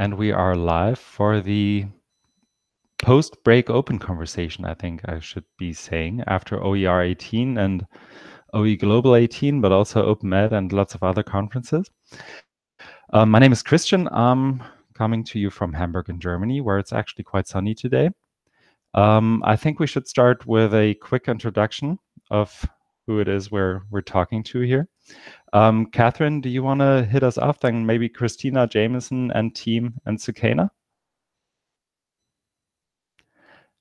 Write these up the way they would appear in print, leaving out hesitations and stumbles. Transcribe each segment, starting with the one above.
and we are live for the post-break open conversation, I think I should be saying, after OER18 and OEGlobal18, but also OpenEd and lots of other conferences. My name is Christian. I'm coming to you from Hamburg in Germany, where it's actually quite sunny today. I think we should start with a quick introduction of who it is we're talking to here. Catherine, do you want to hit us off? Then maybe Christina, Jameson, and team, and Sukena?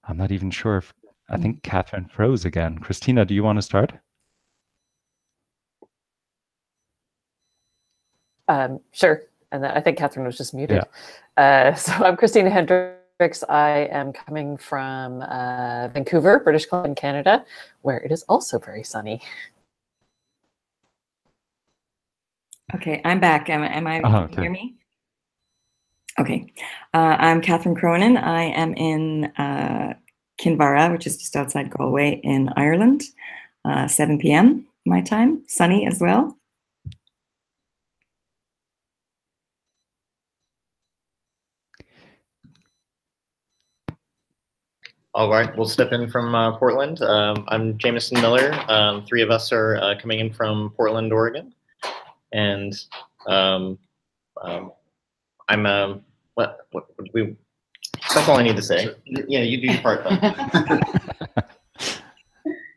I'm not even sure if, I think Catherine froze again. Christina, do you want to start? Sure. And I think Catherine was just muted. Yeah. So I'm Christina Hendricks. I am coming from Vancouver, British Columbia, Canada, where it is also very sunny. Okay, I'm back. Can you hear me? Okay. I'm Catherine Cronin. I am in Kinvara, which is just outside Galway in Ireland, 7 p.m. my time, sunny as well. All right, we'll step in from Portland. I'm Jameson Miller. Three of us are coming in from Portland, Oregon. And I'm that's all I need to say. Yeah, you do your part then.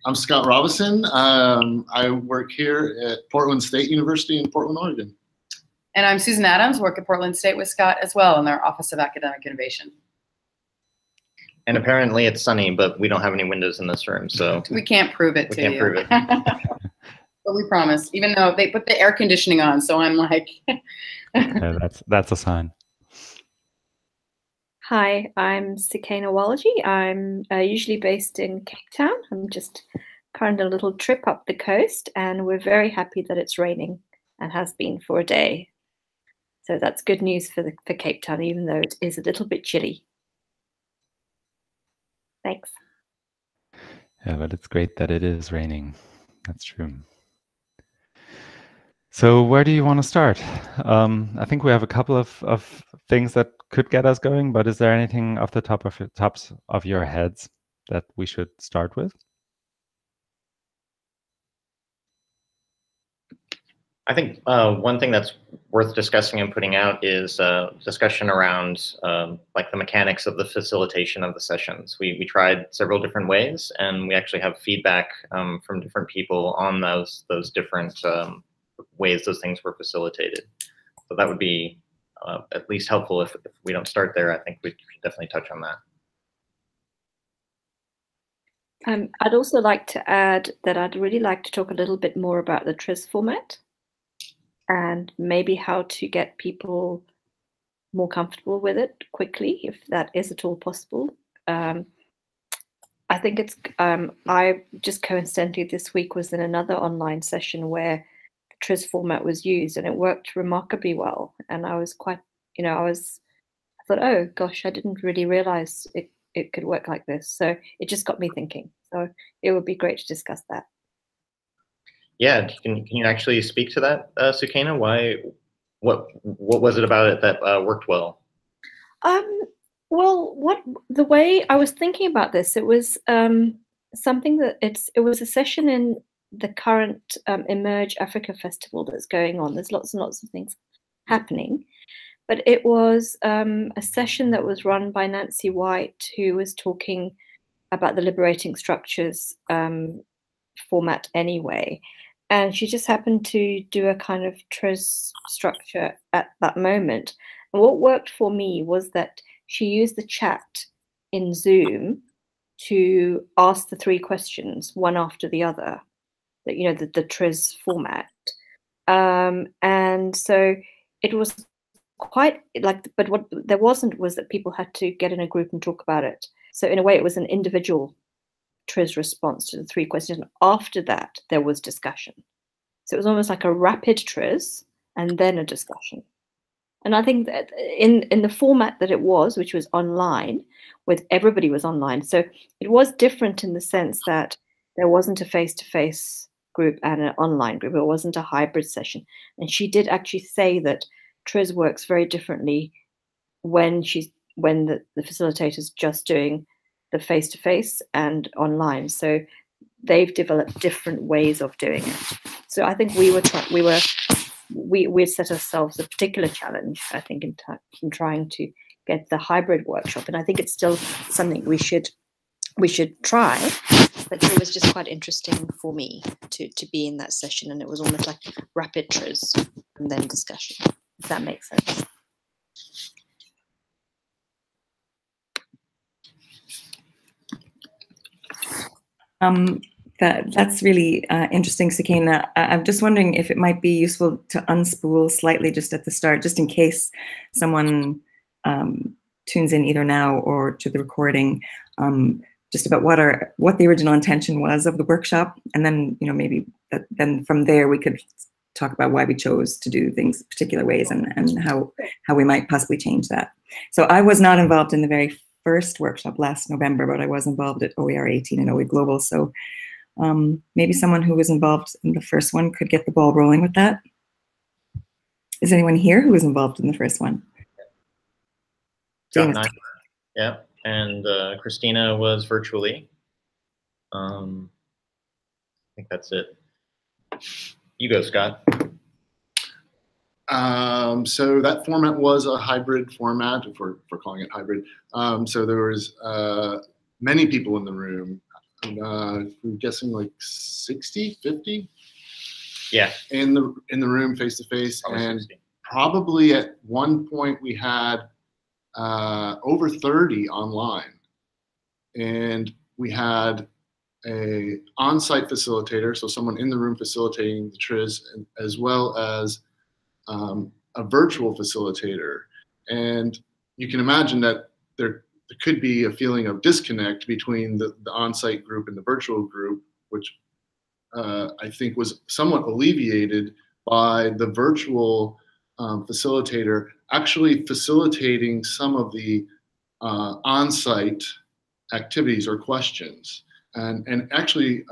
I'm Scott Robinson. I work here at Portland State University in Portland, Oregon. And I'm Susan Adams, work at Portland State with Scott as well in their Office of Academic Innovation. And apparently it's sunny, but we don't have any windows in this room, so we can't prove it. We can't prove it. But we promise, even though they put the air conditioning on, so I'm like. Yeah, that's a sign. Hi, I'm Sukena Wallagy. I'm usually based in Cape Town. I'm just kind of a little trip up the coast, and we're very happy that it's raining and has been for a day. So that's good news for Cape Town, even though it is a little bit chilly. Thanks. Yeah, but it's great that it is raining. That's true. So where do you want to start? I think we have a couple of things that could get us going, but is there anything off the tops of your heads that we should start with? I think one thing that's worth discussing and putting out is discussion around like the mechanics of the facilitation of the sessions. We tried several different ways, and we actually have feedback from different people on those different ways those things were facilitated. So that would be at least helpful. If we don't start there, I think we should definitely touch on that. I'd also like to add that I'd really like to talk a little bit more about the TRIZ format and maybe how to get people more comfortable with it quickly, if that is at all possible. I think it's, I just coincidentally this week was in another online session where TRIZ format was used and it worked remarkably well. And I was quite, I thought, oh gosh, I didn't really realize it could work like this. So it just got me thinking. So it would be great to discuss that. Yeah, can you actually speak to that, Sukena? What was it about it that worked well? Well, the way I was thinking about this, it was something that it was a session in the current Emerge Africa Festival that's going on. There's lots and lots of things happening, but it was a session that was run by Nancy White, who was talking about the Liberating Structures format anyway. And she just happened to do a kind of TRIZ structure at that moment. And what worked for me was that she used the chat in Zoom to ask the three questions, one after the other, that the TRIZ format. And so it was quite like, but what there wasn't was that people had to get in a group and talk about it. So in a way, it was an individual TRIZ response to the three questions. And after that, there was discussion. So it was almost like a rapid TRIZ and then a discussion. And I think that in the format that it was, which was online, with everybody was online. So it was different in the sense that there wasn't a face-to-face group and an online group. It wasn't a hybrid session. And she did actually say that TRIZ works very differently when the facilitator's just doing the face-to-face and online. So they've developed different ways of doing it. So I think we set ourselves a particular challenge, I think, in trying to get the hybrid workshop, and I think it's still something we should try. But it was just quite interesting for me to be in that session, and it was almost like rapid triz and then discussion, if that makes sense. That's really interesting, Sakina. I'm just wondering if it might be useful to unspool slightly just at the start, just in case someone tunes in either now or to the recording, just about what the original intention was of the workshop, and then maybe then from there we could talk about why we chose to do things particular ways and how we might possibly change that. So I was not involved in the very first workshop last November, but I was involved at OER18 and OE Global. So maybe someone who was involved in the first one could get the ball rolling with that. Is anyone here who was involved in the first one? Scott, yeah, and Christina was virtually. I think that's it. You go, Scott. So that format was a hybrid format, if we're calling it hybrid. So there was many people in the room. I'm guessing like 60, 50? Yeah. In the room face to face, and 60. Probably at one point we had over 30 online, and we had a on-site facilitator, so someone in the room facilitating the TRIZ, as well as a virtual facilitator. And you can imagine that there could be a feeling of disconnect between the on-site group and the virtual group, which I think was somewhat alleviated by the virtual facilitator actually facilitating some of the on-site activities or questions, and actually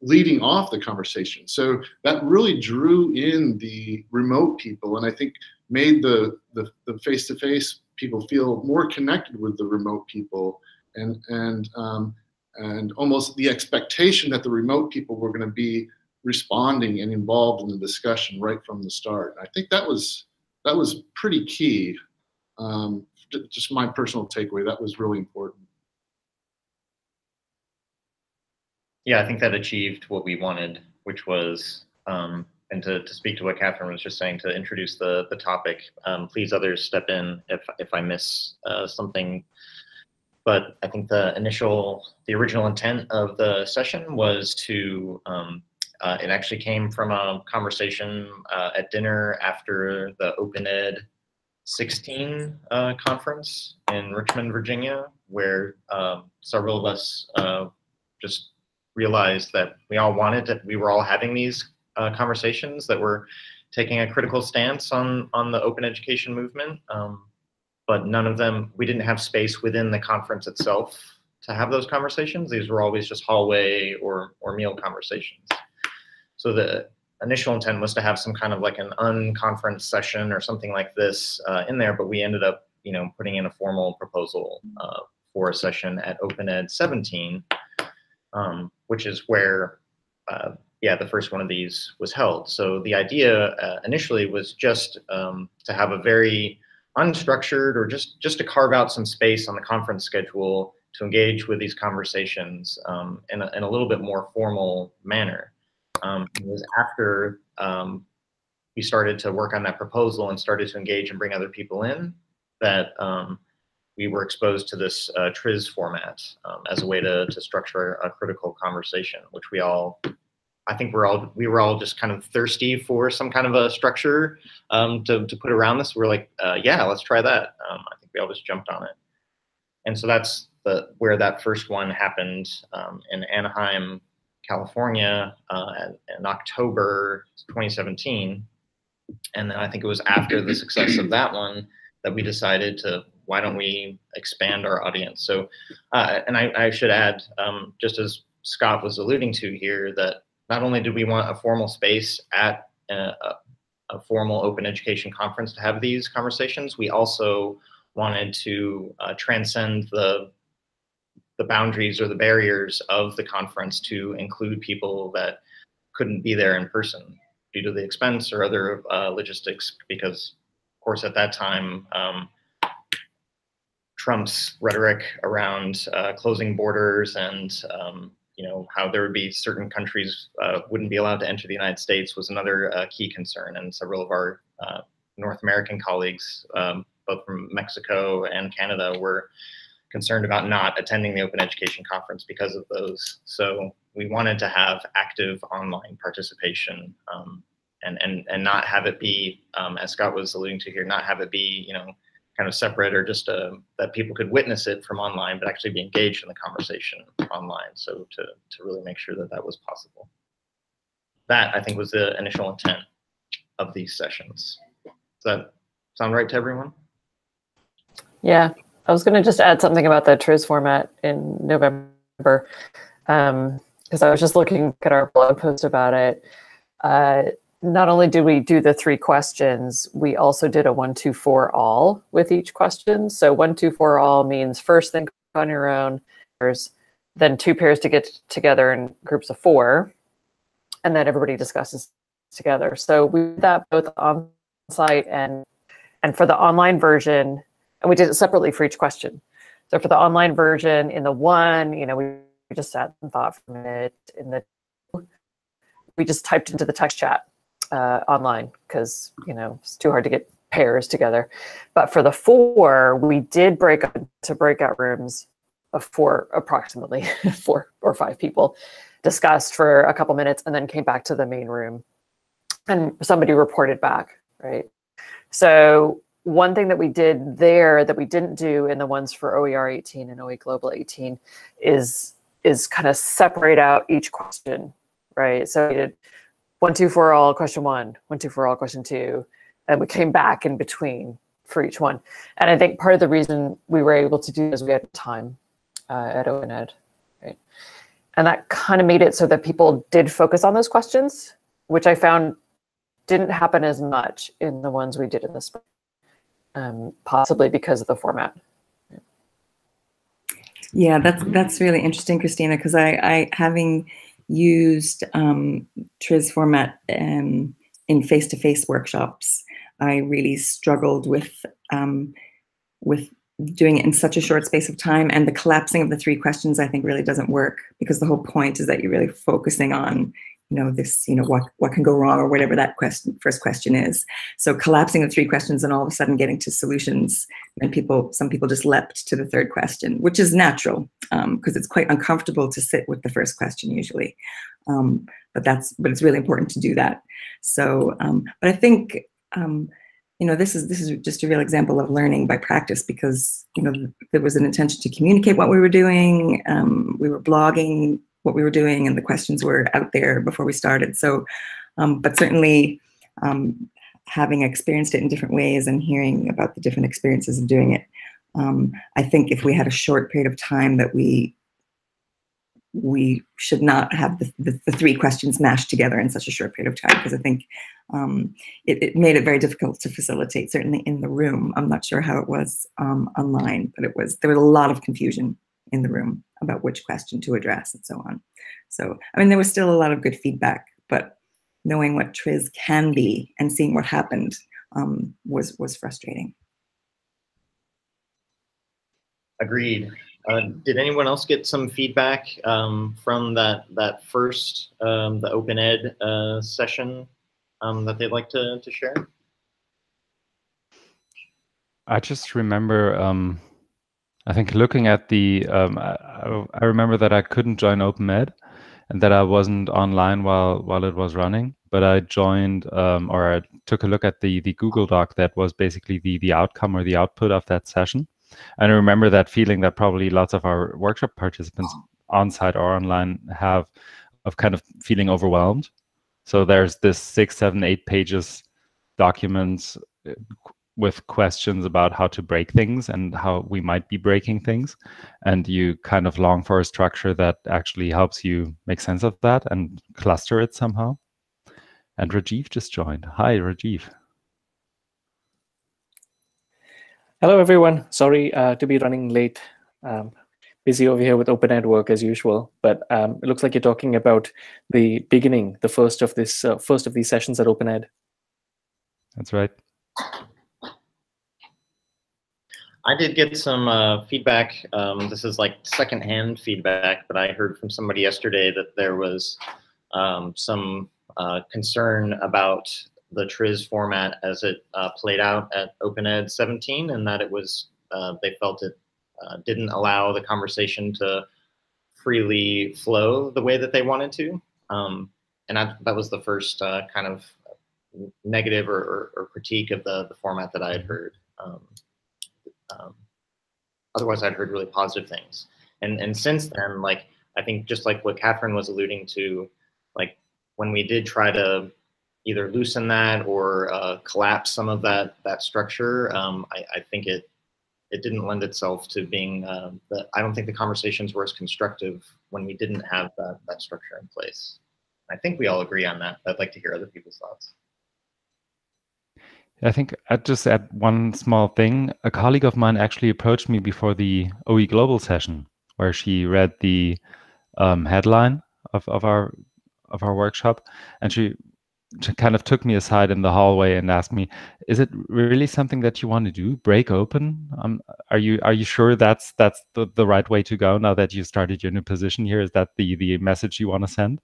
leading off the conversation. So that really drew in the remote people, and I think made the face-to-face people feel more connected with the remote people, and almost the expectation that the remote people were going to be responding and involved in the discussion right from the start. I think that was pretty key. Just my personal takeaway, that was really important. Yeah, I think that achieved what we wanted, which was, and to speak to what Catherine was just saying, to introduce the topic. Please others step in if I miss something. But I think the original intent of the session was to, it actually came from a conversation at dinner after the OpenEd 16 conference in Richmond, Virginia, where several of us just realized that we were all having these conversations that were taking a critical stance on the open education movement, but none of them, we didn't have space within the conference itself to have those conversations. These were always just hallway or meal conversations. So the initial intent was to have some kind of like an unconference session or something like this in there, but we ended up, putting in a formal proposal for a session at OpenEd 17, which is where, the first one of these was held. So the idea initially was just to have a very unstructured, or just to carve out some space on the conference schedule to engage with these conversations in a little bit more formal manner. It was after we started to work on that proposal and started to engage and bring other people in that we were exposed to this TRIZ format as a way to structure a critical conversation, which I think we were all just kind of thirsty for some kind of a structure to put around this. We're like, yeah, let's try that. I think we all just jumped on it. And so that's where that first one happened in Anaheim, California in October 2017. And then I think it was after the success of that one that we decided why don't we expand our audience? So, and I should add, just as Scott was alluding to here, that not only did we want a formal space at a formal open education conference to have these conversations, we also wanted to transcend the boundaries or the barriers of the conference to include people that couldn't be there in person due to the expense or other logistics, because of course at that time, Trump's rhetoric around closing borders and how there would be certain countries wouldn't be allowed to enter the United States was another key concern. And several of our North American colleagues, both from Mexico and Canada, were concerned about not attending the Open Education Conference because of those. So we wanted to have active online participation and not have it be, as Scott was alluding to here, not have it be, kind of separate or just that people could witness it from online, but actually be engaged in the conversation online. So to really make sure that that was possible. That, I think, was the initial intent of these sessions. Does that sound right to everyone? Yeah. I was going to just add something about the TRIZ format in November, because I was just looking at our blog post about it. Not only did we do the 3 questions, we also did a 1, 2, 4 all with each question. So 1, 2, 4 all means first think on your own, then 2 pairs to get together in groups of 4, and then everybody discusses together. So we did that both on site and for the online version. And we did it separately for each question. So for the online version, in the 1, we just sat and thought for a minute. In the 2, we just typed into the text chat online because it's too hard to get pairs together. But for the 4, we did break up into breakout rooms of 4, approximately 4 or 5 people, discussed for a couple minutes, and then came back to the main room, and somebody reported back, right? So one thing that we did there that we didn't do in the ones for OER18 and OEGlobal18 is kind of separate out each question, right? So we did 1, 2, 4 all question 1, 1, 2, 4 all question 2, and we came back in between for each one. And I think part of the reason we were able to do is we had time at OpenEd, right? And that kind of made it so that people did focus on those questions, which I found didn't happen as much in the ones we did in the spring. Possibly because of the format. Yeah, that's really interesting, Christina, because I having used TRIZ format in face-to-face workshops, I really struggled with doing it in such a short space of time, and the collapsing of the 3 questions I think really doesn't work, because the whole point is that you're really focusing on what can go wrong, or whatever that first question is. So collapsing the 3 questions and all of a sudden getting to solutions, and some people just leapt to the 3rd question, which is natural, because it's quite uncomfortable to sit with the first question usually. But it's really important to do that. So, but I think this is just a real example of learning by practice, because there was an intention to communicate what we were doing. We were blogging what we were doing, and the questions were out there before we started. So, but certainly having experienced it in different ways and hearing about the different experiences of doing it, I think if we had a short period of time, that we should not have the 3 questions mashed together in such a short period of time, because I think it made it very difficult to facilitate, certainly in the room. I'm not sure how it was online, but there was a lot of confusion in the room about which question to address and so on. So, I mean, there was still a lot of good feedback, but knowing what TRIZ can be and seeing what happened was frustrating. Agreed. Did anyone else get some feedback from that first, the Open Ed session that they'd like to share? I just remember, I think looking at the, I remember that I couldn't join OpenEd and that I wasn't online while it was running, but I joined, or I took a look at the Google Doc that was basically the outcome or the output of that session. And I remember that feeling that probably lots of our workshop participants on-site or online have, of kind of feeling overwhelmed. So there's this 6, 7, 8 pages documents with questions about how to break things and how we might be breaking things. And you kind of long for a structure that actually helps you make sense of that and cluster it somehow. And Rajiv just joined. Hi, Rajiv. Hello, everyone. Sorry to be running late. Busy over here with open ed work as usual, but it looks like you're talking about the beginning, the first of these sessions at open ed. That's right. I did get some feedback. This is like secondhand feedback, but I heard from somebody yesterday that there was some concern about the TRIZ format as it played out at Open Ed 17, and that it was they felt it didn't allow the conversation to freely flow the way that they wanted to. And that was the first kind of negative or critique of the format that I had heard. Otherwise, I'd heard really positive things. And since then, like, I think just like what Catherine was alluding to, like when we did try to either loosen that or collapse some of that structure, I think it didn't lend itself to being, I don't think the conversations were as constructive when we didn't have that structure in place. I think we all agree on that. I'd like to hear other people's thoughts. I think I'd just add one small thing. A colleague of mine actually approached me before the OE Global session, where she read the headline of our workshop, and she kind of took me aside in the hallway and asked me, "Is it really something that you want to do? Break open? Are you sure that's the right way to go now that you started your new position here? Is that the message you want to send?"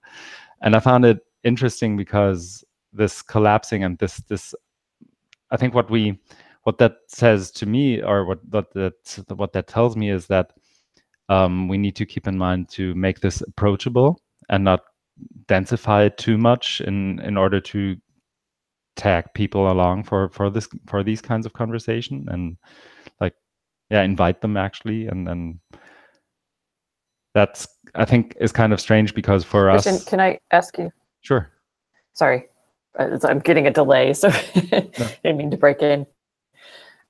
And I found it interesting because this collapsing and this I think what that says to me, or what that tells me, is that we need to keep in mind to make this approachable and not densify it too much in order to tag people along for these kinds of conversation, and like, yeah, invite them actually, and that's, I think, is kind of strange because for Christian, us. can I ask you? Sure. Sorry, I'm getting a delay, so I didn't mean to break in.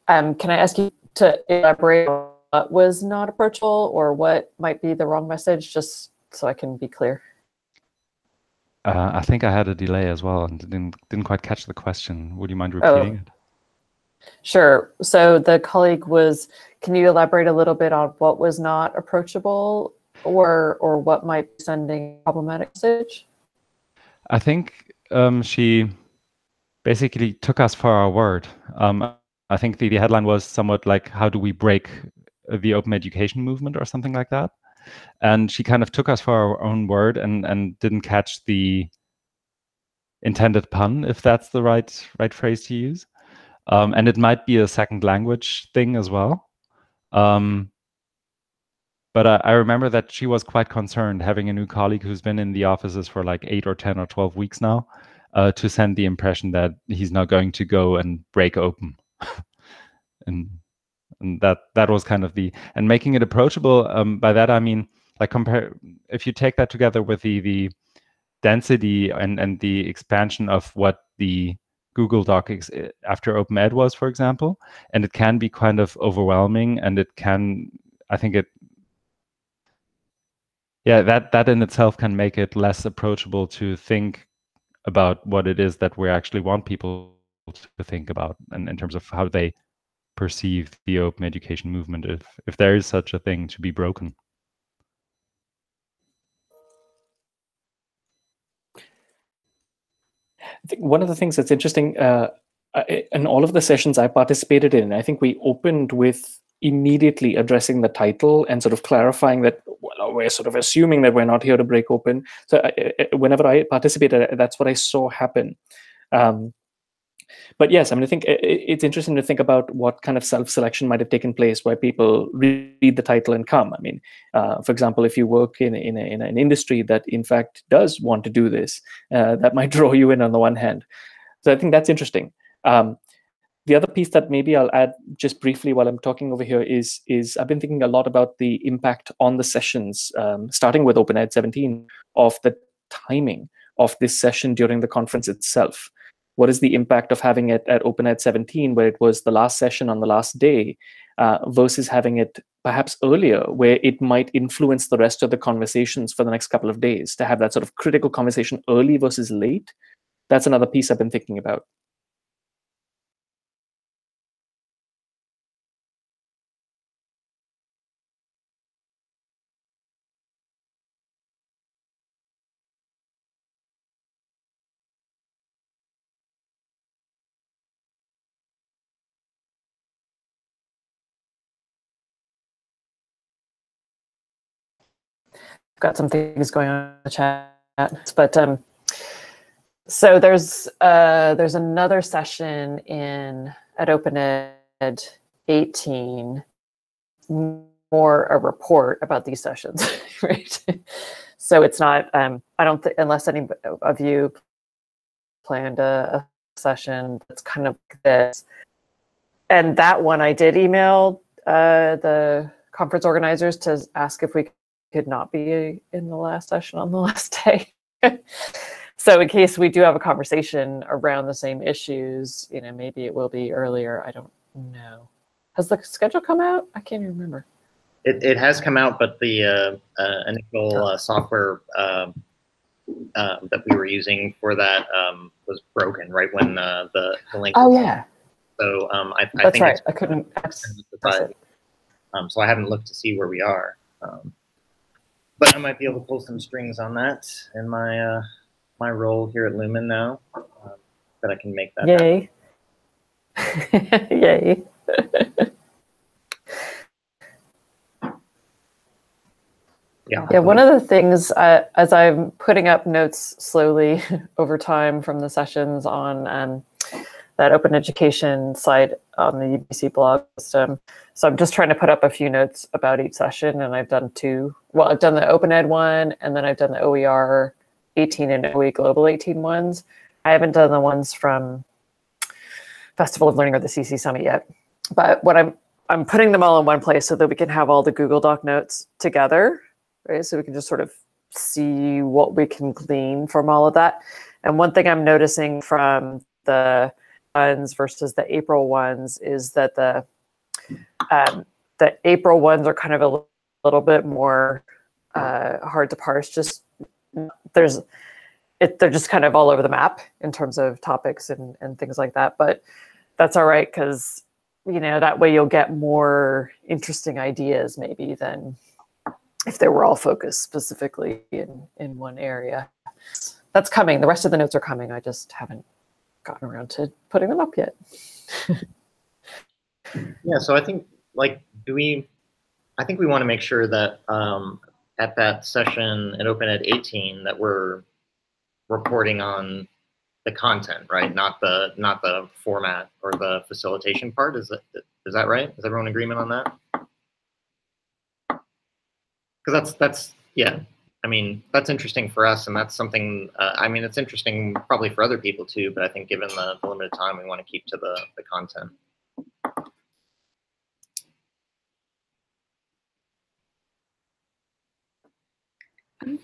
Can I ask you to elaborate on what was not approachable or what might be the wrong message, just so I can be clear? I think I had a delay as well and didn't quite catch the question. Would you mind repeating it? Sure. So the colleague was, can you elaborate a little bit on what was not approachable or what might be sending a problematic message? I think she basically took us for our word. I think the headline was somewhat like, how do we break the open education movement or something like that? And she kind of took us for our own word and didn't catch the intended pun, if that's the right phrase to use. And it might be a second language thing as well. But I remember that she was quite concerned, having a new colleague who's been in the offices for like 8 or 10 or 12 weeks now, to send the impression that he's now going to go and break open. and that was kind of and making it approachable. By that I mean, like, if you take that together with the density and the expansion of what the Google Doc after Open Ed was, for example, and it can be kind of overwhelming, and it can, I think that in itself can make it less approachable to think about what it is that we actually want people to think about, and in terms of how they perceive the open education movement, if there is such a thing to be broken. I think one of the things that's interesting, in all of the sessions I participated in, I think we opened with immediately addressing the title and sort of clarifying that, well, we're sort of assuming that we're not here to break open. So whenever I participated, that's what I saw happen. But yes, I mean, I think it's interesting to think about what kind of self-selection might have taken place where people read the title and come. I mean, for example, if you work in an industry that in fact does want to do this, that might draw you in on the one hand. So I think that's interesting. The other piece that maybe I'll add just briefly while I'm talking over here is I've been thinking a lot about the impact on the sessions, starting with Open Ed 17, of the timing of this session during the conference itself. What is the impact of having it at Open Ed 17, where it was the last session on the last day, versus having it perhaps earlier, where it might influence the rest of the conversations for the next couple of days? To have that sort of critical conversation early versus late, that's another piece I've been thinking about. got some things going on in the chat, but so there's another session at OpenEd 18, more a report about these sessions, right? So it's not, I don't think, unless any of you planned a session that's kind of like this. And that one I did email the conference organizers to ask if we could not be in the last session on the last day. So in case we do have a conversation around the same issues, you know, maybe it will be earlier. I don't know. Has the schedule come out? I can't even remember. It has come out, but the initial software that we were using for that was broken right when the link. Oh yeah. So I that's think right. I couldn't access it. So I haven't looked to see where we are, but I might be able to pull some strings on that in my my role here at Lumen now, that I can make that. Yay! Yay! Yeah, one of the things, as I'm putting up notes slowly over time from the sessions on that open education site on the UBC blog system, so I'm just trying to put up a few notes about each session, and I've done two. Well, I've done the OpenEd one, and then I've done the OER 18 and OEGlobal18 ones. I haven't done the ones from Festival of Learning or the CC Summit yet, but what I'm putting them all in one place so that we can have all the Google Doc notes together. Right, so we can just sort of see what we can glean from all of that. And one thing I'm noticing from the ones versus the April ones is that the April ones are kind of a little bit more hard to parse. Just they're just kind of all over the map in terms of topics and things like that. But that's all right, because you know that way you'll get more interesting ideas maybe than if they were all focused specifically in one area. That's coming. The rest of the notes are coming. I just haven't gotten around to putting them up yet. Yeah, so I think I think we want to make sure that at that session at OpenEd 18 that we're reporting on the content, right? Not the format or the facilitation part. Is that right? Is everyone in agreement on that? Because that's yeah, I mean, that's interesting for us, and that's something, I mean, it's interesting probably for other people too, but I think given the limited time, we want to keep to the content.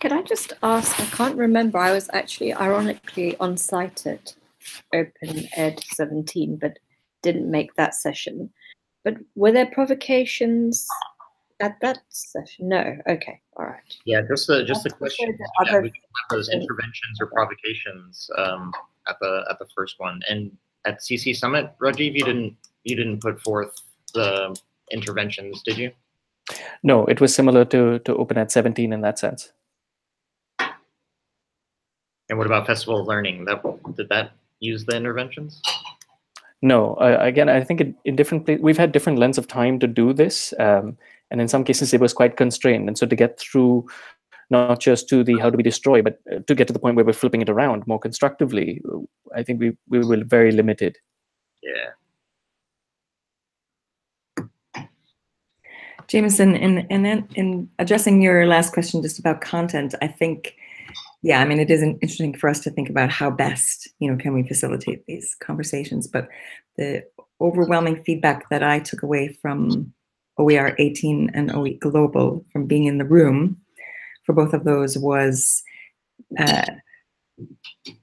Could I just ask, I can't remember, I was actually ironically on site at OpenEd 17, but didn't make that session. But were there provocations at that session? No. Okay. All right. Yeah, just the question. Yeah, we can have those interventions or provocations at the first one. And at CC Summit, Rajiv, you didn't put forth the interventions, did you? No, it was similar to OpenEd 17 in that sense. And what about Festival of Learning? Did that use the interventions? No. Again, I think in different places we've had different lengths of time to do this. And in some cases, it was quite constrained. And so to get through not just to the how do we destroy, but to get to the point where we're flipping it around more constructively, I think we were very limited. Yeah. Jameson, in addressing your last question just about content, I think, yeah, I mean, it is interesting for us to think about how best, can we facilitate these conversations. But the overwhelming feedback that I took away from OER 18 and OE Global from being in the room for both of those was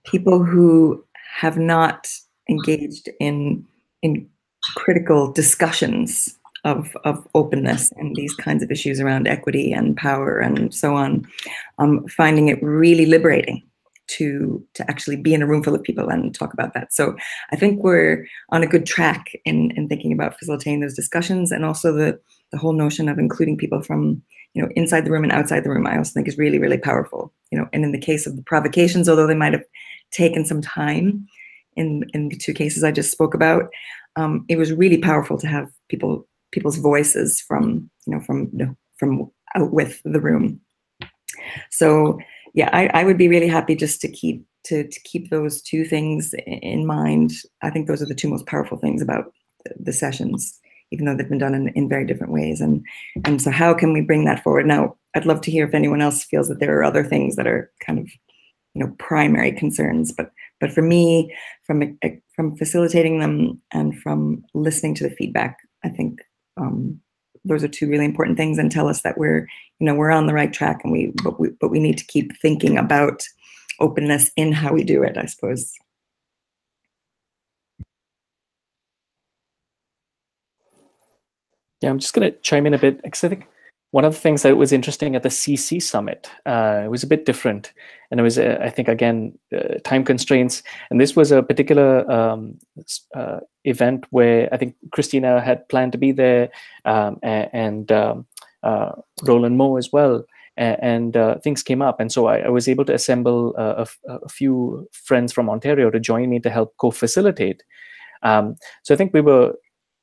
people who have not engaged in critical discussions of openness and these kinds of issues around equity and power and so on, finding it really liberating to actually be in a room full of people and talk about that. So I think we're on a good track in thinking about facilitating those discussions, and also the whole notion of including people from inside the room and outside the room, I also think is really, really powerful. And in the case of the provocations, although they might have taken some time in the two cases I just spoke about, it was really powerful to have people's voices from out with the room. So yeah, I would be really happy just to keep those two things in mind. I think those are the two most powerful things about the sessions, even though they've been done in very different ways. And so how can we bring that forward? Now, I'd love to hear if anyone else feels that there are other things that are kind of, you know, primary concerns. But for me, from facilitating them and from listening to the feedback, I think those are two really important things, and tell us that we're on the right track, and but we need to keep thinking about openness in how we do it, I suppose. Yeah, I'm just going to chime in a bit, because I think one of the things that was interesting at the CC Summit, it was a bit different. And it was, I think, again, time constraints. And this was a particular event where I think Christina had planned to be there, and Roland Moe as well. And things came up. And so I was able to assemble a few friends from Ontario to join me to help co-facilitate. So I think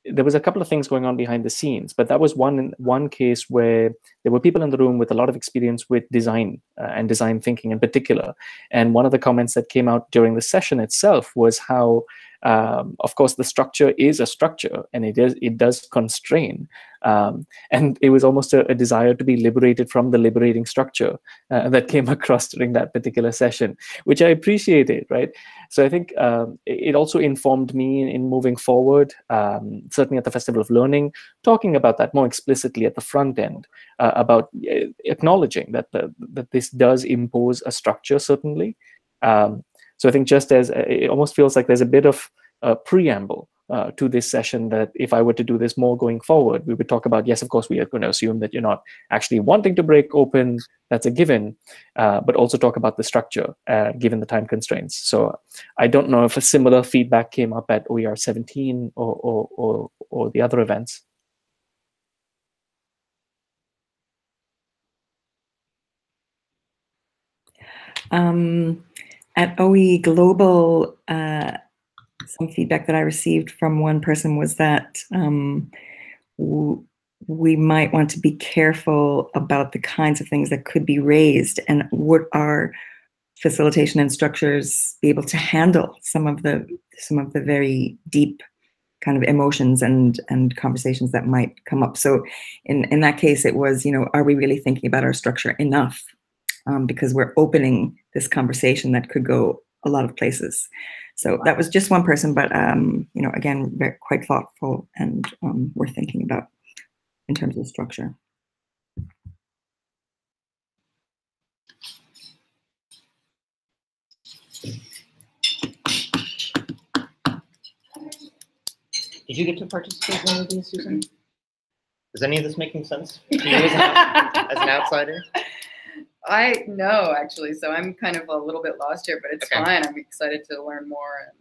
there was a couple of things going on behind the scenes, but that was one case where there were people in the room with a lot of experience with design and design thinking in particular. And one of the comments that came out during the session itself was how, of course, the structure is a structure, and it does constrain. And it was almost a desire to be liberated from the liberating structure that came across during that particular session, which I appreciated, right? So I think it also informed me in moving forward, certainly at the Festival of Learning, talking about that more explicitly at the front end, about acknowledging that that this does impose a structure, certainly. So I think just as it almost feels like there's a bit of a preamble to this session, that if I were to do this more going forward, we would talk about, yes, of course, we are going to assume that you're not actually wanting to break open, that's a given, but also talk about the structure, given the time constraints. So I don't know if a similar feedback came up at OER 17 or the other events. At OE Global, some feedback that I received from one person was that we might want to be careful about the kinds of things that could be raised, and would our facilitation and structures be able to handle some of the very deep kind of emotions and conversations that might come up. So in that case, it was, are we really thinking about our structure enough? Because we're opening this conversation that could go a lot of places. So that was just one person, but again, quite thoughtful and worth thinking about in terms of structure. Did you get to participate in any of these, Susan? Is any of this making sense to you as an outsider? No, actually. So I'm kind of a little bit lost here, but it's fine. I'm excited to learn more.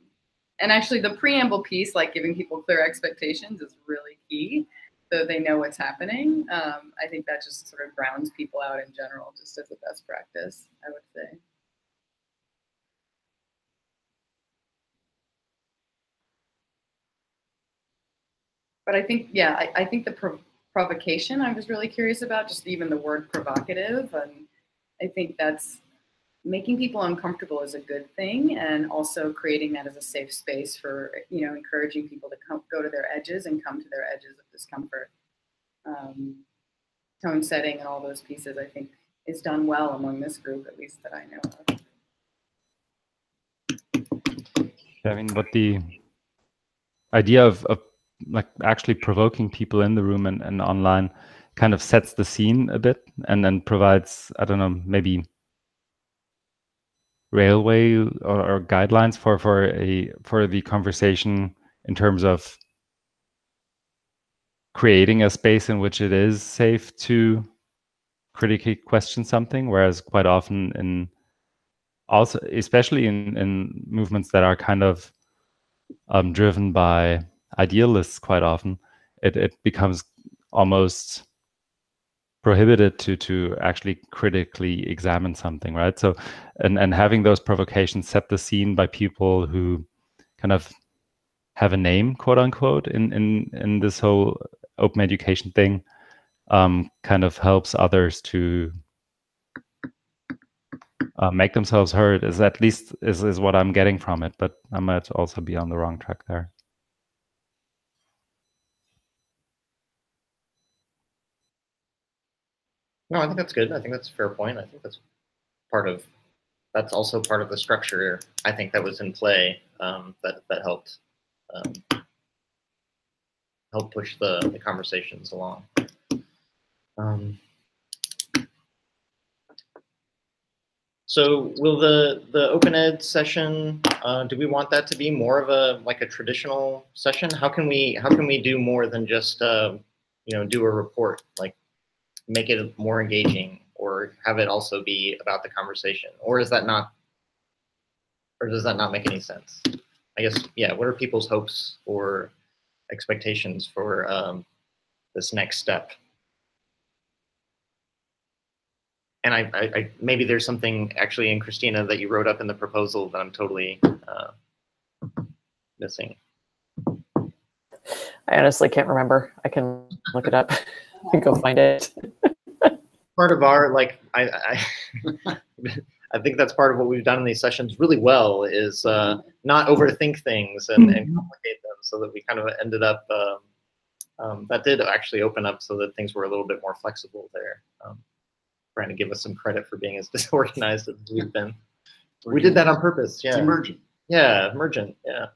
And actually the preamble piece, like giving people clear expectations, is really key, so they know what's happening. I think that just sort of grounds people out in general, just as a best practice, I would say. But I think, yeah, I think the provocation I was really curious about, just even the word provocative, and I think that's making people uncomfortable is a good thing, and also creating that as a safe space for, encouraging people to go to their edges and come to their edges of discomfort. Tone setting and all those pieces, I think, is done well among this group, at least that I know of. I mean, what the idea of like actually provoking people in the room and online kind of sets the scene a bit, and then provides, I don't know, maybe railway or guidelines for the conversation in terms of creating a space in which it is safe to critically question something. Whereas quite often especially in movements that are kind of driven by idealists, quite often it becomes almost prohibited to actually critically examine something, right? So and having those provocations set the scene by people who kind of have a name, quote unquote, in this whole open education thing, kind of helps others to make themselves heard is at least is what I'm getting from it, but I might also be on the wrong track there. No, I think that's good. I think that's a fair point. I think that's also part of the structure, I think, that was in play, that helped help push the conversations along. So will the Open Ed session, do we want that to be more of a traditional session? How can we do more than just do a report, like make it more engaging, or have it also be about the conversation? Or does that not make any sense? I guess, yeah, what are people's hopes or expectations for this next step? And I maybe there's something actually in Christina that you wrote up in the proposal that I'm totally missing. I honestly can't remember. I can look it up and go find it. Part of our, I think that's part of what we've done in these sessions really well is not overthink things and complicate them, so that we kind of ended up, that did actually open up so that things were a little bit more flexible there. Trying to give us some credit for being as disorganized as we've been. We did that on purpose. Yeah. It's emergent. Yeah, emergent. Yeah.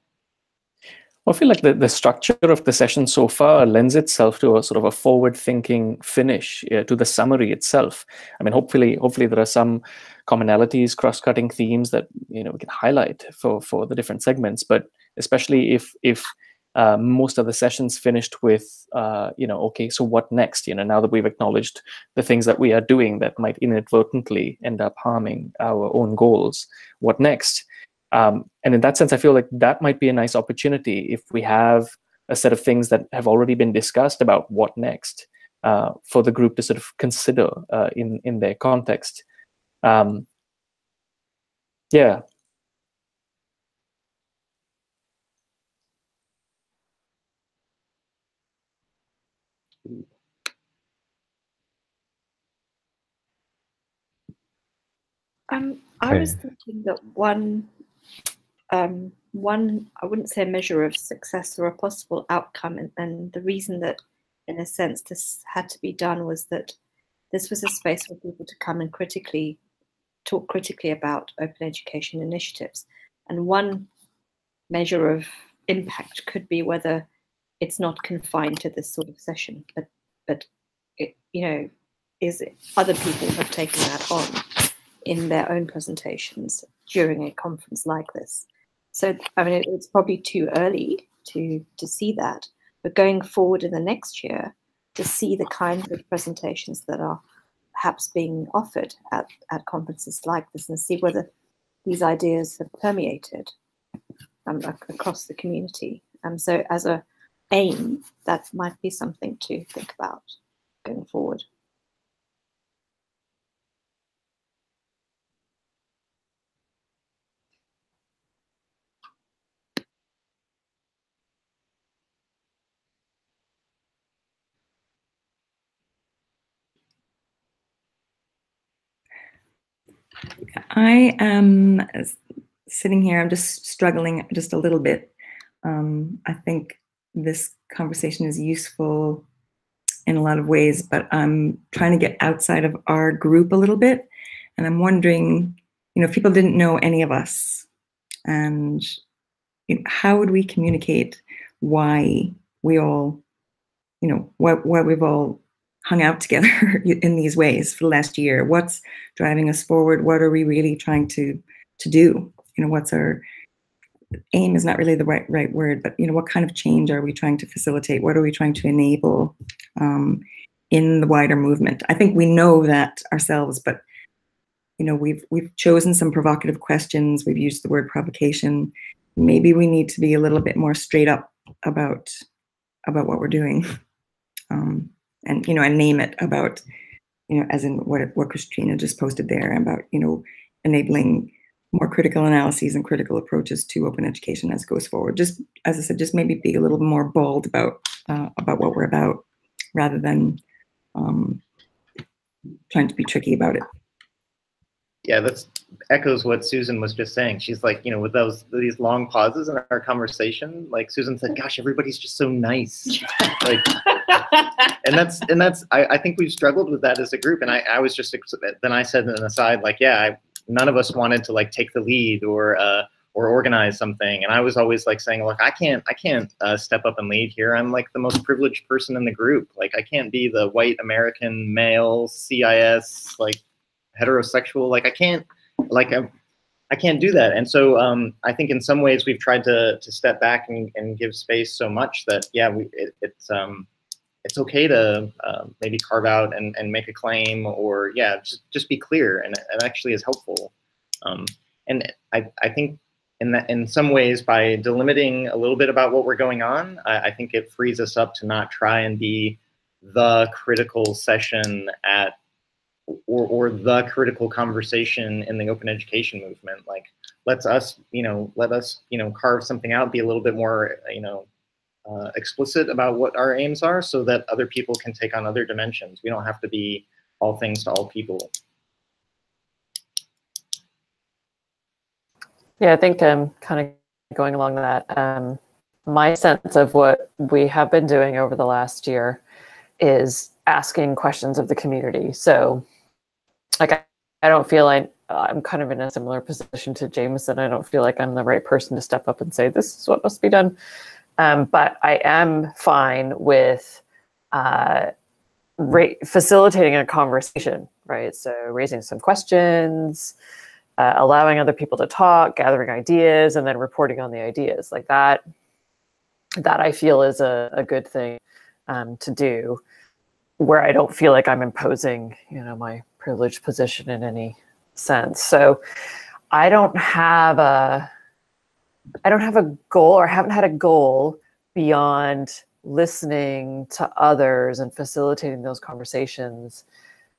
Well, I feel like the structure of the session so far lends itself to a sort of a forward-thinking finish to the summary itself. I mean, hopefully there are some commonalities, cross-cutting themes that we can highlight for the different segments. But especially if most of the sessions finished with, okay, so what next? Now that we've acknowledged the things that we are doing that might inadvertently end up harming our own goals, what next? And in that sense, I feel like that might be a nice opportunity if we have a set of things that have already been discussed about what next for the group to sort of consider in their context. Yeah. I was thinking that one, I wouldn't say a measure of success or a possible outcome, and the reason that, in a sense, this had to be done was that this was a space for people to come and talk critically about open education initiatives. And one measure of impact could be whether it's not confined to this sort of session, but it, is it other people have taken that on in their own presentations during a conference like this. So, I mean, it's probably too early to see that, but going forward in the next year, to see the kinds of presentations that are perhaps being offered at conferences like this, and see whether these ideas have permeated across the community. So as a aim, that might be something to think about going forward. I am sitting here, I'm just struggling just a little bit. I think this conversation is useful in a lot of ways, but I'm trying to get outside of our group a little bit. And I'm wondering, if people didn't know any of us, and how would we communicate why we all, why we've all hung out together in these ways for the last year? What's driving us forward? What are we really trying to do? What's our aim is not really the right word, but what kind of change are we trying to facilitate? What are we trying to enable in the wider movement? I think we know that ourselves, but we've chosen some provocative questions. We've used the word provocation. Maybe we need to be a little bit more straight up about what we're doing. And name it about, as in what Christina just posted there about, enabling more critical analyses and critical approaches to open education as it goes forward. Just, as I said, just maybe be a little more bold about what we're about, rather than trying to be tricky about it. Yeah, that's echoes what Susan was just saying. She's like, you know, with these long pauses in our conversation, like Susan said, gosh, everybody's just so nice. Like, and that's I think we've struggled with that as a group. And I was just, then I said in an aside, like, yeah, none of us wanted to like take the lead or organize something. And I was always like saying, look, I can't step up and lead here. I'm like the most privileged person in the group. Like, I can't be the white American male CIS, like heterosexual. Like, I can't do that. And so I think in some ways we've tried to step back and give space so much that, yeah, it's okay to maybe carve out and make a claim, or yeah, just be clear, and it actually is helpful. And I think in some ways, by delimiting a little bit about what we're going on, I think it frees us up to not try and be the critical session at or the critical conversation in the open education movement. Like, let us carve something out, be a little bit more explicit about what our aims are, so that other people can take on other dimensions. We don't have to be all things to all people. Yeah, I think kind of going along that, my sense of what we have been doing over the last year is asking questions of the community. So like, I don't feel like I'm kind of in a similar position to Jameson. I don't feel like I'm the right person to step up and say, this is what must be done. But I am fine with facilitating a conversation, right? So raising some questions, allowing other people to talk, gathering ideas, and then reporting on the ideas. Like that I feel is a good thing to do, where I don't feel like I'm imposing, my privileged position in any sense. So I don't have a goal, or haven't had a goal beyond listening to others and facilitating those conversations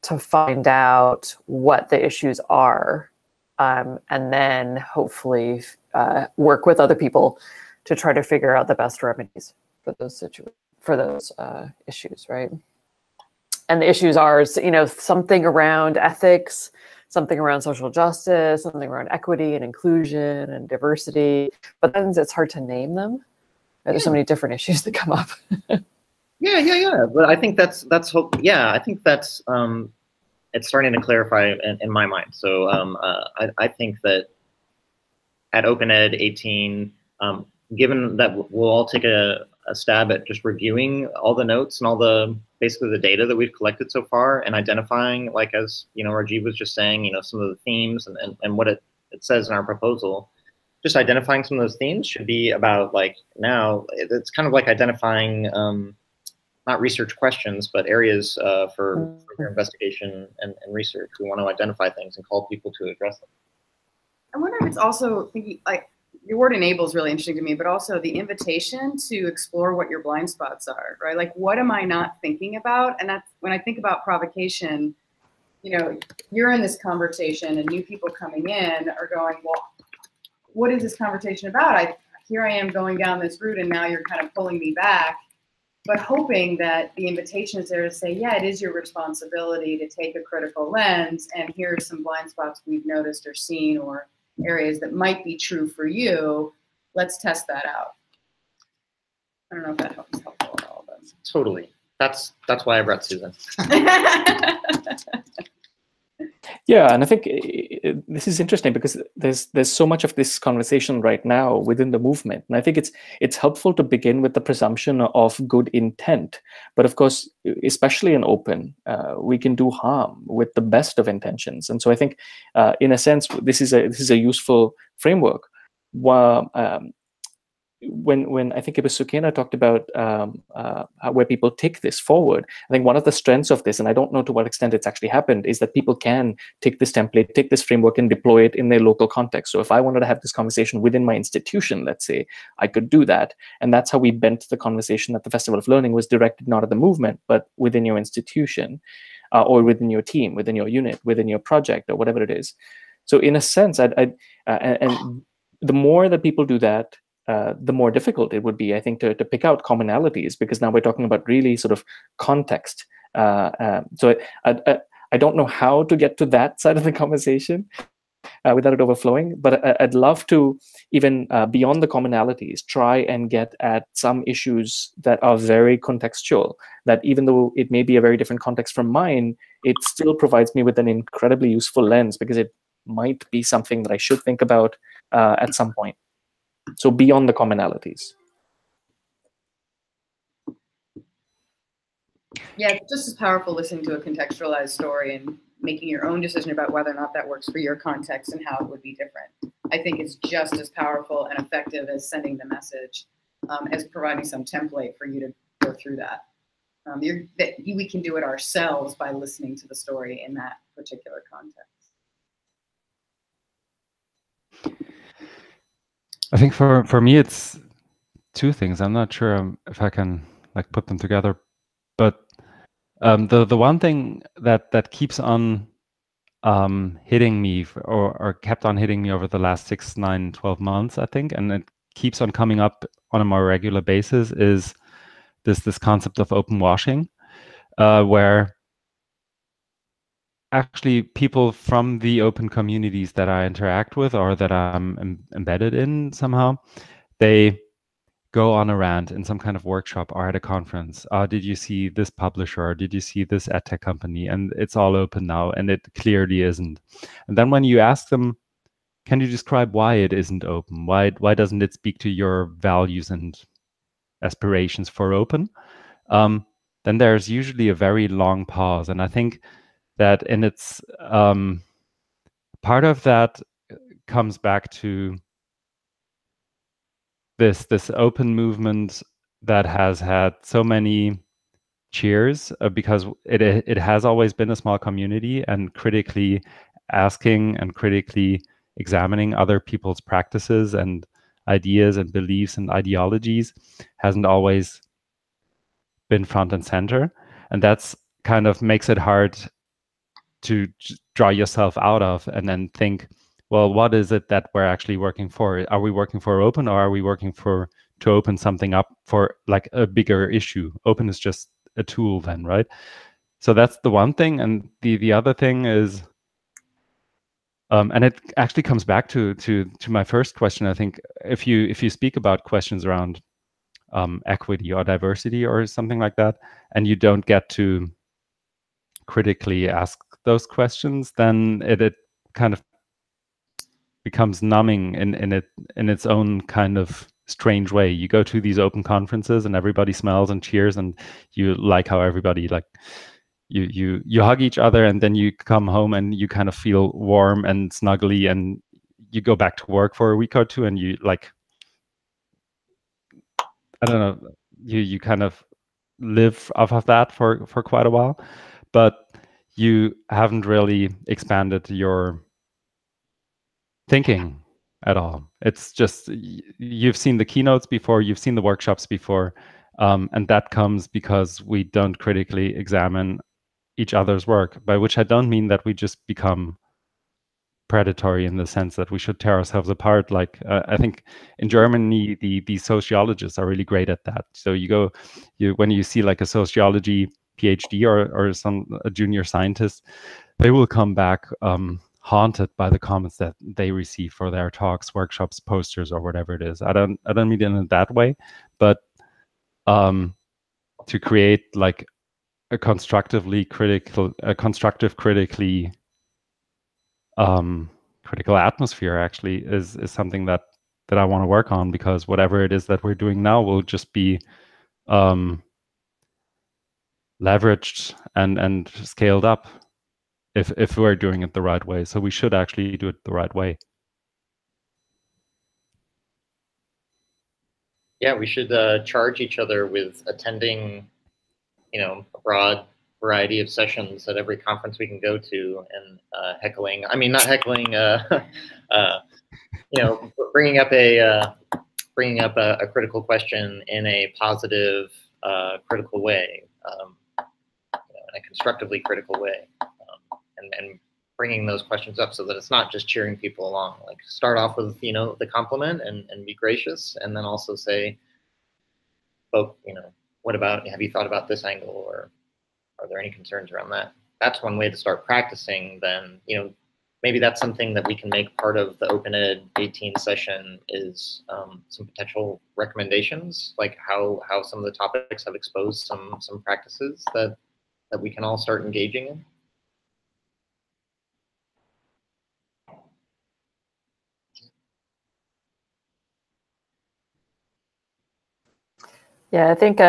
to find out what the issues are, and then hopefully work with other people to try to figure out the best remedies for those issues, right? And the issues are, something around ethics, something around social justice, something around equity and inclusion and diversity. But then it's hard to name them. There's so many different issues that come up. Yeah. But I think that's hope. Yeah, I think that's it's starting to clarify in my mind. So I think that at OpenEd18, given that we'll all take a stab at just reviewing all the notes and all basically the data that we've collected so far, and identifying, like, as Rajiv was just saying, some of the themes and what it says in our proposal. Just identifying some of those themes should be about, like, now it's kind of like identifying not research questions, but areas for your investigation and research. We want to identify things and call people to address them. I wonder if it's also thinking, like, your word enable is really interesting to me, but also the invitation to explore what your blind spots are, right? Like, what am I not thinking about? And that's when I think about provocation, you're in this conversation and new people coming in are going, well, what is this conversation about? Here I am going down this route, and now you're kind of pulling me back, but hoping that the invitation is there to say, yeah, it is your responsibility to take a critical lens, and here are some blind spots we've noticed or seen, or areas that might be true for you. Let's test that out. I don't know if that helps helpful at all, but totally. That's why I brought Susan. Yeah, and I think this is interesting because there's so much of this conversation right now within the movement, and I think it's helpful to begin with the presumption of good intent. But of course, especially in open, we can do harm with the best of intentions, and so I think, in a sense, this is a useful framework. When I think it was Sukena talked about where people take this forward, I think one of the strengths of this, and I don't know to what extent it's actually happened, is that people can take this template, take this framework, and deploy it in their local context. So if I wanted to have this conversation within my institution, let's say, I could do that. And that's how we bent the conversation at the Festival of Learning, was directed not at the movement, but within your institution, or within your team, within your unit, within your project, or whatever it is. So in a sense, and the more that people do that, the more difficult it would be, I think, to pick out commonalities, because now we're talking about really sort of context. So I don't know how to get to that side of the conversation without it overflowing, but I'd love to, even beyond the commonalities, try and get at some issues that are very contextual, that even though it may be a very different context from mine, it still provides me with an incredibly useful lens, because it might be something that I should think about at some point. So beyond the commonalities. Yeah, it's just as powerful listening to a contextualized story and making your own decision about whether or not that works for your context and how it would be different. I think it's just as powerful and effective as sending the message, as providing some template for you to go through that. We can do it ourselves by listening to the story in that particular context. I think for me, it's two things. I'm not sure if I can like put them together, but the one thing that keeps on hitting me or kept on hitting me over the last 6, 9, 12 months, I think, and it keeps on coming up on a more regular basis, is this concept of open washing, where actually people from the open communities that I interact with or that I'm embedded in somehow, they go on a rant in some kind of workshop or at a conference. Did you see this publisher? Or did you see this edtech company? And it's all open now, and it clearly isn't. And then when you ask them, can you describe why it isn't open? Why doesn't it speak to your values and aspirations for open? Then there's usually a very long pause. And I think that in its part of that comes back to this open movement that has had so many cheers because it has always been a small community, and critically asking and critically examining other people's practices and ideas and beliefs and ideologies hasn't always been front and center, and that's kind of makes it hard to draw yourself out of and then think, well, what is it that we're actually working for? Are we working for open, or are we working to open something up for like a bigger issue? Open is just a tool then, right? So that's the one thing. And the other thing is, and it actually comes back to my first question. I think if you speak about questions around equity or diversity or something like that, and you don't get to critically ask those questions, then it kind of becomes numbing in its own kind of strange way. You go to these open conferences and everybody smells and cheers, and you like how everybody like you hug each other, and then you come home and you kind of feel warm and snuggly, and you go back to work for a week or two, and you like, I don't know, you kind of live off of that for quite a while, but you haven't really expanded your thinking at all. It's just you've seen the keynotes before, you've seen the workshops before, and that comes because we don't critically examine each other's work, by which I don't mean that we just become predatory in the sense that we should tear ourselves apart. Like I think in Germany, the sociologists are really great at that. So when you see like a sociology PhD or a junior scientist, they will come back haunted by the comments that they receive for their talks, workshops, posters, or whatever it is. I don't mean it in that way, but to create like a constructive critical atmosphere actually is something that I want to work on, because whatever it is that we're doing now will just be leveraged and scaled up if we're doing it the right way. So we should actually do it the right way. Yeah, we should charge each other with attending, a broad variety of sessions at every conference we can go to, and heckling. I mean, not heckling. Bringing up a critical question in a positive, critical way, in a constructively critical way, and bringing those questions up so that it's not just cheering people along. Like start off with the compliment and be gracious, and then also say, "Oh, what about? Have you thought about this angle, or are there any concerns around that?" that's one way to start practicing, then, you know, maybe that's something that we can make part of the OpenEd 18 session is some potential recommendations, like how some of the topics have exposed some practices that we can all start engaging in. Yeah, I think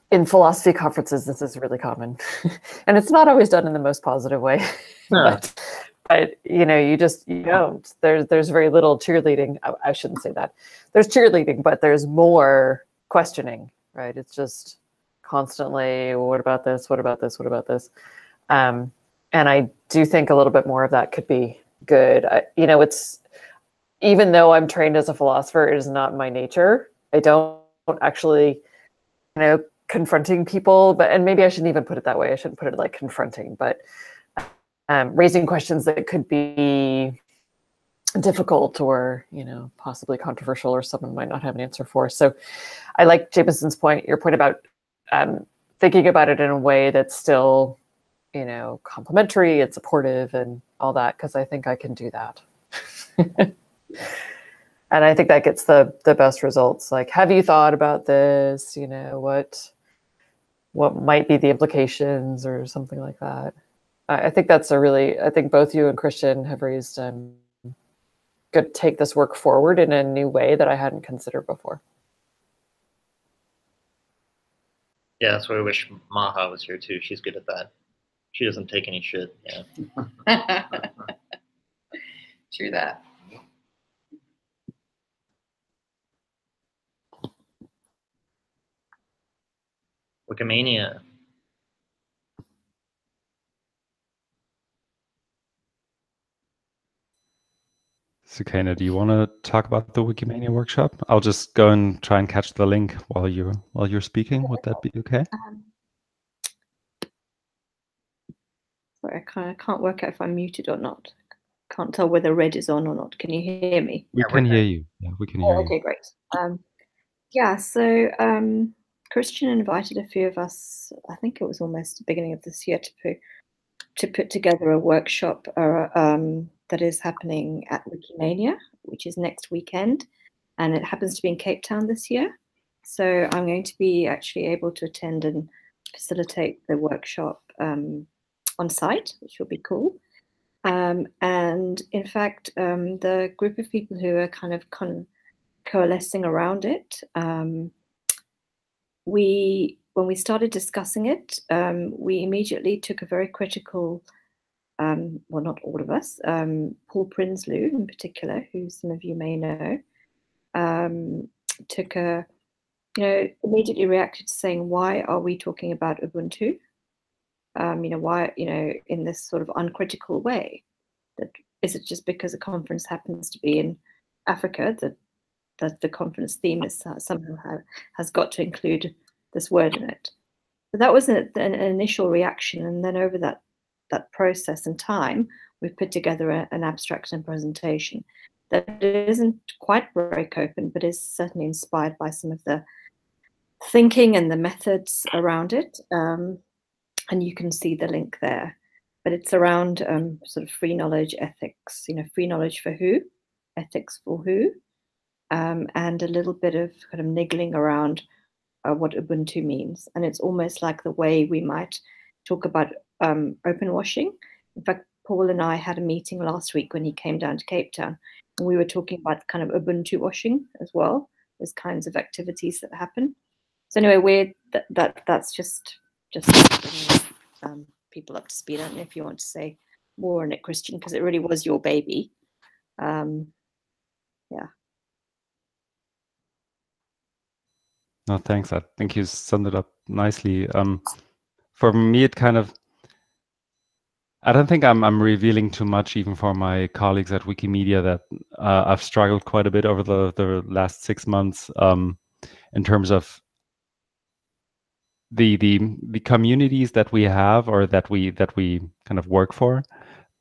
in philosophy conferences, this is really common, and it's not always done in the most positive way. Yeah. But you know, you don't. There's very little cheerleading. I shouldn't say that. There's cheerleading, but there's more questioning, right? It's just constantly, well, what about this? What about this? What about this? And I do think a little bit more of that could be good. You know, it's, even though I'm trained as a philosopher, it is not my nature. I don't actually, you know, confronting people, but, and maybe I shouldn't even put it that way. I shouldn't put it like confronting, but raising questions that could be difficult or, you know, possibly controversial or someone might not have an answer for. So I like Jameson's point, your point about thinking about it in a way that's still, you know, complimentary and supportive and all that, because I think I can do that. And I think that gets the best results. Like, have you thought about this? You know, what might be the implications or something like that. I think that's a really, I think both you and Christian have raised could take this work forward in a new way that I hadn't considered before. Yeah, that's why I wish Maha was here too. She's good at that. She doesn't take any shit. Yeah. True that. Wikimania. Sukaina, do you want to talk about the Wikimania workshop? I'll just go and try and catch the link while you're speaking. Would that be okay? Sorry, I can't work out if I'm muted or not. Can't tell whether red is on or not. Can you hear me? We can hear you. Yeah, we can hear you. Okay, great. Yeah, so Christian invited a few of us, I think it was almost the beginning of this year, to put together a workshop that is happening at Wikimania, which is next weekend, and it happens to be in Cape Town this year. So I'm going to be actually able to attend and facilitate the workshop on site, which will be cool. And in fact, the group of people who are kind of coalescing around it, when we started discussing it, we immediately took a very critical, well, not all of us, Paul Prinsloo in particular, who some of you may know, took a, immediately reacted to saying, why are we talking about Ubuntu? Why, in this sort of uncritical way? That is it just because a conference happens to be in Africa that the conference theme is somehow has got to include this word in it? So that was an initial reaction, and then over that process and time, we've put together an abstract and presentation that isn't quite break open, but is certainly inspired by some of the thinking and the methods around it. And you can see the link there. But it's around sort of free knowledge ethics, free knowledge for who, ethics for who, and a little bit of kind of niggling around what Ubuntu means. And it's almost like the way we might talk about open washing. In fact, Paul and I had a meeting last week when he came down to Cape Town, and we were talking about kind of Ubuntu washing as well. There's kinds of activities that happen. So anyway, that's just people up to speed. I don't know if you want to say more on it, Christian, because it really was your baby. Yeah. No, thanks. I think you summed it up nicely. For me, it kind of, I don't think I'm revealing too much, even for my colleagues at Wikimedia, that I've struggled quite a bit over the last 6 months in terms of the communities that we have or that we kind of work for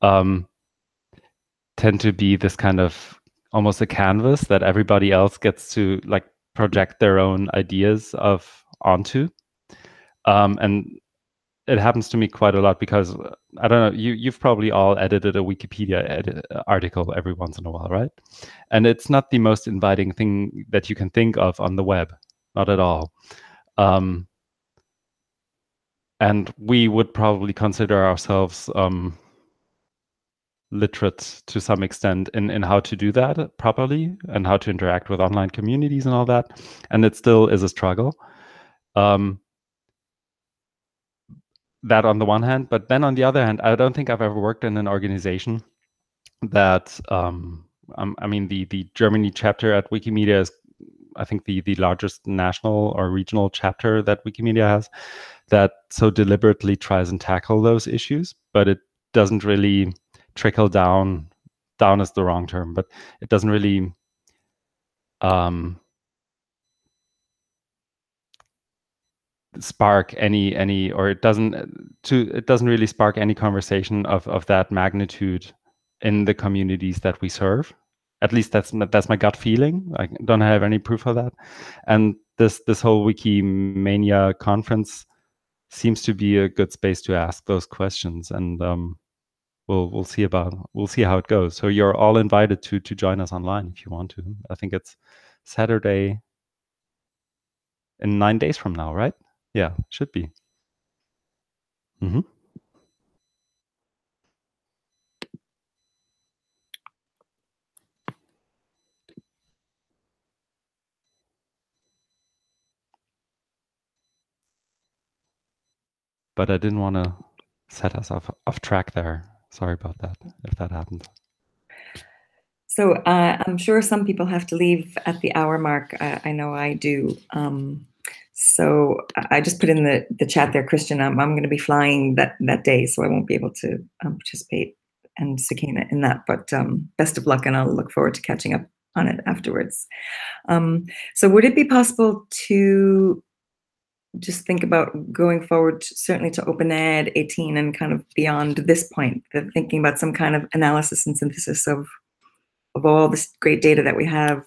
tend to be this kind of almost a canvas that everybody else gets to like project their own ideas onto. And it happens to me quite a lot because I don't know, you've probably all edited a Wikipedia article every once in a while, right? And it's not the most inviting thing that you can think of on the web, not at all. And we would probably consider ourselves literate to some extent in how to do that properly and how to interact with online communities and all that. And it still is a struggle. That on the one hand, but then on the other hand, I don't think I've ever worked in an organization that, I mean, the Germany chapter at Wikimedia is, I think, the largest national or regional chapter that Wikimedia has, that so deliberately tries and tackle those issues, but it doesn't really trickle down. Down is the wrong term, but it doesn't really spark any, or it doesn't really spark any conversation of that magnitude in the communities that we serve. At least that's my gut feeling. I don't have any proof of that. And this whole Wikimania conference seems to be a good space to ask those questions. And we'll see how it goes. So you're all invited to join us online if you want to. I think it's Saturday in 9 days from now, right? Yeah, should be. Mm-hmm. But I didn't want to set us off track there. Sorry about that, if that happened. So I'm sure some people have to leave at the hour mark. I know I do. So I just put in the chat there, Christian. I'm going to be flying that day, so I won't be able to participate, and Sakina in that. But best of luck, and I'll look forward to catching up on it afterwards. So would it be possible to just think about going forward, certainly to OpenEd 18 and kind of beyond this point, thinking about some kind of analysis and synthesis of all this great data that we have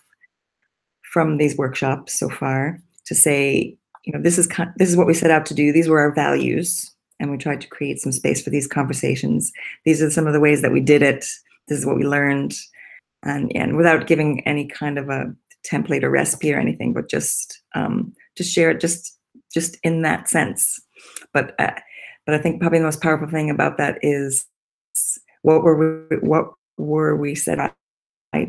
from these workshops so far, to say, you know, this is what we set out to do. These were our values, and we tried to create some space for these conversations. These are some of the ways that we did it. This is what we learned, and without giving any kind of a template or recipe or anything, but just to share it just in that sense. But I think probably the most powerful thing about that is what were we set out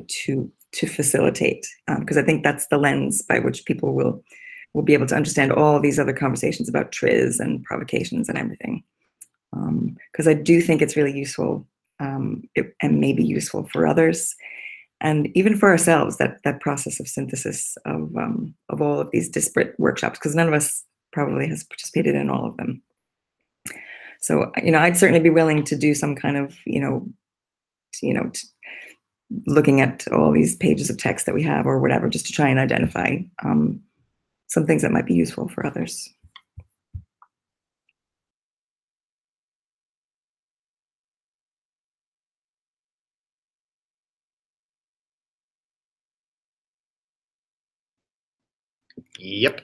to facilitate, because I think that's the lens by which people will be able to understand all these other conversations about TRIZ and provocations and everything. Because I do think it's really useful, and maybe useful for others, and even for ourselves, that process of synthesis of all of these disparate workshops, because none of us probably has participated in all of them. So, you know, I'd certainly be willing to do some kind of, looking at all these pages of text that we have or whatever, just to try and identify some things that might be useful for others. Yep.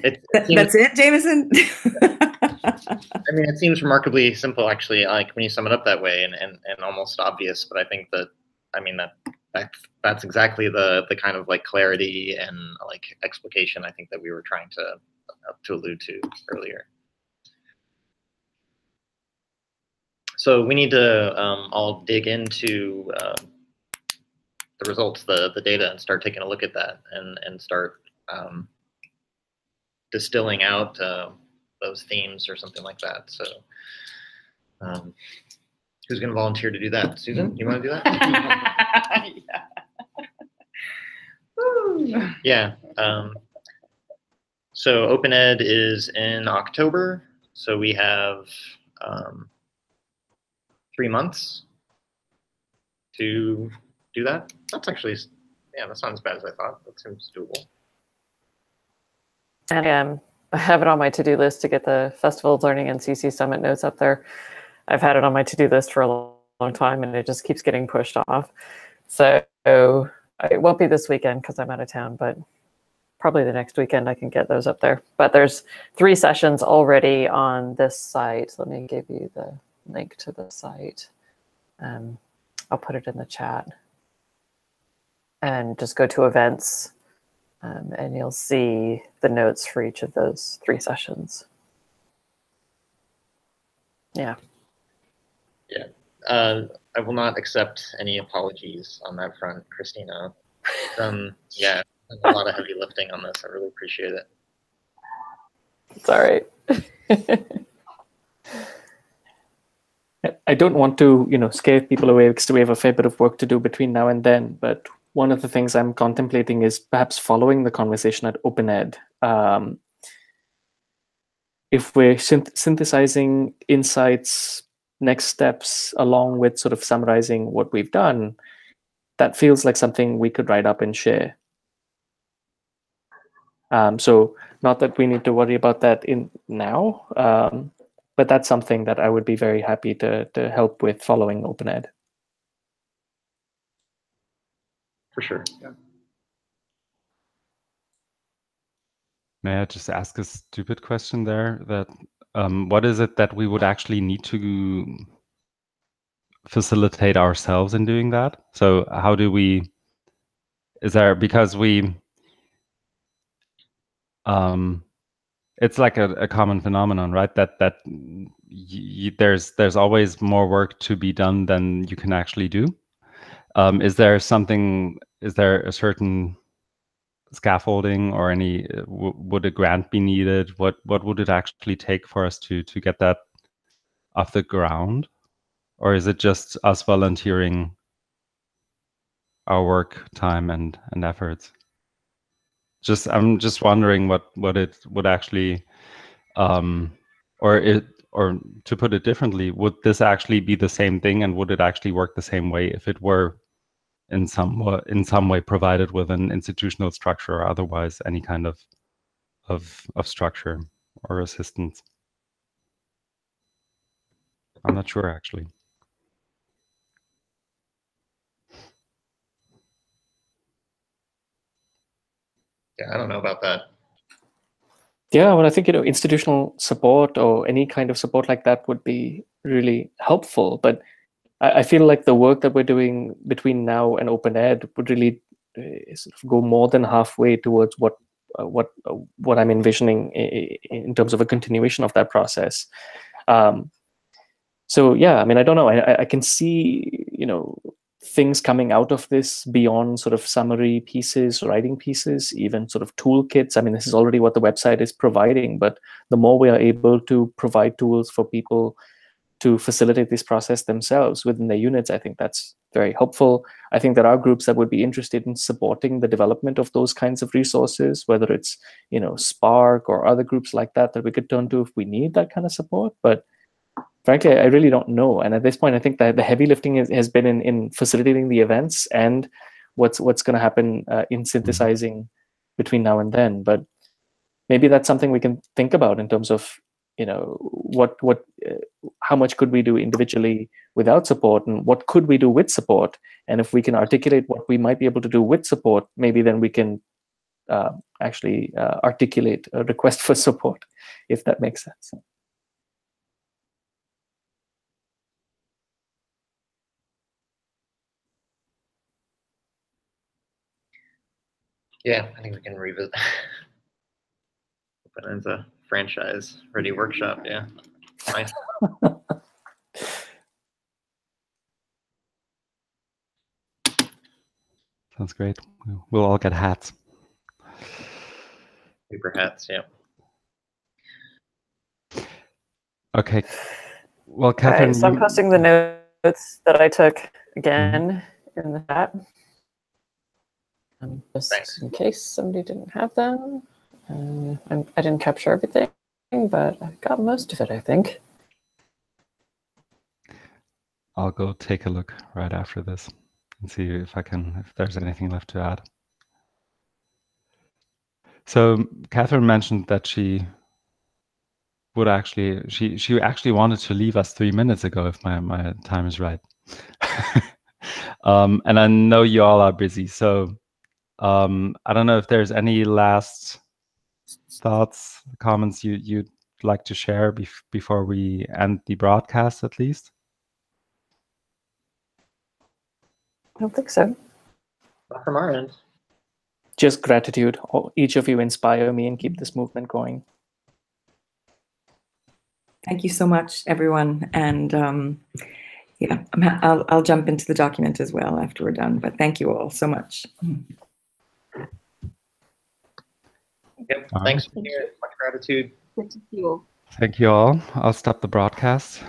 That's it, Jameson? I mean, it seems remarkably simple, actually, like when you sum it up that way, and almost obvious. But I think that, I mean, that's exactly the kind of like clarity and like explication I think that we were trying to allude to earlier. So we need to all dig into the results, the data, and start taking a look at that, and start distilling out those themes or something like that. So who's going to volunteer to do that? Susan, you want to do that? Yeah. So OpenEd is in October. So we have 3 months to do that. That's actually, yeah, that's not as bad as I thought. That seems doable. And I have it on my to-do list to get the Festival of Learning and CC Summit notes up there. I've had it on my to-do list for a long time, and it just keeps getting pushed off. So it won't be this weekend because I'm out of town, but probably the next weekend I can get those up there. But there's 3 sessions already on this site. Let me give you the link to the site. I'll put it in the chat. And just go to events, and you'll see the notes for each of those 3 sessions. Yeah. Yeah. I will not accept any apologies on that front, Christina. Yeah, a lot of heavy lifting on this. I really appreciate it. It's all right. I don't want to, scare people away because we have a fair bit of work to do between now and then. But one of the things I'm contemplating is perhaps following the conversation at OpenEd. If we're synthesizing insights, next steps, along with sort of summarizing what we've done, that feels like something we could write up and share. So not that we need to worry about that now, but that's something that I would be very happy to help with following OpenEd. For sure. Yeah. May I just ask a stupid question there? That what is it that we would actually need to facilitate ourselves in doing that? So how do we? Is there, because we? It's like a common phenomenon, right? That there's always more work to be done than you can actually do. Is there something? Is there a certain scaffolding or any? Would a grant be needed? What would it actually take for us to get that off the ground, or is it just us volunteering our work, time, and efforts? I'm just wondering what it would actually, or to put it differently, would this actually be the same thing, and would it actually work the same way if it were in some way provided with an institutional structure or otherwise any kind of structure or assistance? I'm not sure actually. Yeah, I don't know about that. Yeah, well, I think, institutional support or any kind of support like that would be really helpful. But I feel like the work that we're doing between now and OpenEd would really sort of go more than halfway towards what I'm envisioning in terms of a continuation of that process. So yeah, I mean, I don't know. I can see, things coming out of this beyond sort of summary pieces, writing pieces, even sort of toolkits. I mean, this is already what the website is providing, but the more we are able to provide tools for people to facilitate this process themselves within their units, I think that's very helpful. I think there are groups that would be interested in supporting the development of those kinds of resources, whether it's, Spark or other groups like that we could turn to if we need that kind of support. But frankly, I really don't know. And at this point, I think that the heavy lifting has been in facilitating the events and what's going to happen in synthesizing between now and then. But maybe that's something we can think about in terms of, how much could we do individually without support, and what could we do with support? And if we can articulate what we might be able to do with support, maybe then we can actually articulate a request for support, if that makes sense. Yeah, I think we can revisit. Open as a franchise-ready workshop. Yeah, nice. Sounds great. We'll all get hats. Paper hats. Yeah. Okay. Well, Catherine, right, so I'm posting the notes that I took again in the chat. Just Thanks. in case somebody didn't have them. I didn't capture everything, but I got most of it, I think. I'll go take a look right after this and see if there's anything left to add. So Catherine mentioned that she actually wanted to leave us 3 minutes ago, if my time is right. And I know you all are busy, so I don't know if there's any last thoughts, comments you'd like to share before we end the broadcast, at least. I don't think so. Not from our end. Just gratitude. Each of you inspire me and keep this movement going. Thank you so much, everyone. And yeah, I'll jump into the document as well after we're done. But thank you all so much. Yep. Thanks for here. Much gratitude. Good to see you all. Thank you all. I'll stop the broadcast.